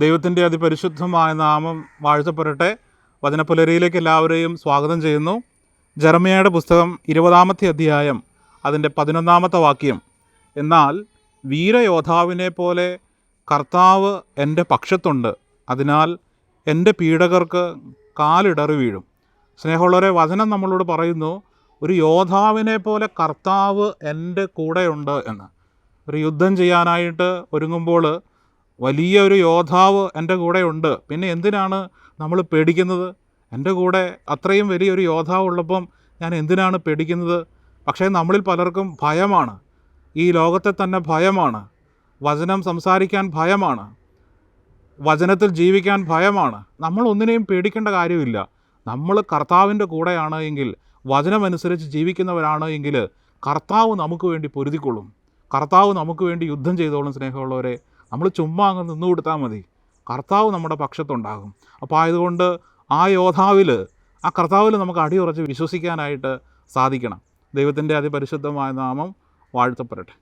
ദൈവത്തിൻ്റെ അതിപരിശുദ്ധമായ നാമം വാഴ്ത്തപ്പെടട്ടെ. വചനപ്പുലരിയിലേക്ക് എല്ലാവരെയും സ്വാഗതം ചെയ്യുന്നു. ജെറമ്യായുടെ പുസ്തകം 20-ാമത്തെ അധ്യായം അതിൻ്റെ 11-ാമത്തെ വാക്യം. എന്നാൽ വീരയോദ്ധാവിനെ പോലെ കർത്താവ് എൻ്റെ പക്ഷത്തുണ്ട്, അതിനാൽ എൻ്റെ പീഡകർക്ക് കാലിടറി വീഴും. സ്നേഹമുള്ളവരെ, വചനം നമ്മളോട് പറയുന്നു, ഒരു യോദ്ധാവിനെ പോലെ കർത്താവ് എൻ്റെ കൂടെയുണ്ട് എന്ന്. ഒരു യുദ്ധം ചെയ്യാനായിട്ട് ഒരുങ്ങുമ്പോൾ വലിയ ഒരു യോദ്ധാവ് എൻ്റെ കൂടെ ഉണ്ട്, പിന്നെ എന്തിനാണ് നമ്മൾ പേടിക്കുന്നത്? എൻ്റെ കൂടെ അത്രയും വലിയൊരു യോദ്ധാവ് ഉള്ളപ്പം ഞാൻ എന്തിനാണ് പേടിക്കുന്നത്? പക്ഷേ നമ്മളിൽ പലർക്കും ഭയമാണ്, ഈ ലോകത്തെ തന്നെ ഭയമാണ്, വചനം സംസാരിക്കാൻ ഭയമാണ്, വചനത്തിൽ ജീവിക്കാൻ ഭയമാണ്. നമ്മൾ ഒന്നിനെയും പേടിക്കേണ്ട കാര്യമില്ല. നമ്മൾ കർത്താവിൻ്റെ കൂടെയാണ് എങ്കിൽ, വചനമനുസരിച്ച് ജീവിക്കുന്നവരാണ് എങ്കിൽ, കർത്താവ് നമുക്ക് വേണ്ടി പൊരുതിക്കൊള്ളും, കർത്താവ് നമുക്ക് വേണ്ടി യുദ്ധം ചെയ്തോളും. സ്നേഹമുള്ളവരെ, നമ്മൾ ചുമ്മാ അങ്ങ് നിന്നു കൊടുത്താൽ മതി, കർത്താവ് നമ്മുടെ പക്ഷത്തുണ്ടാകും. അപ്പോൾ ആയതുകൊണ്ട് ആ യോദ്ധാവിൽ, ആ കർത്താവിൽ നമുക്ക് അടിയുറച്ച് വിശ്വസിക്കാനായിട്ട് സാധിക്കണം. ദൈവത്തിൻ്റെ അതിപരിശുദ്ധമായ നാമം വാഴ്ത്തപ്പെടട്ടെ.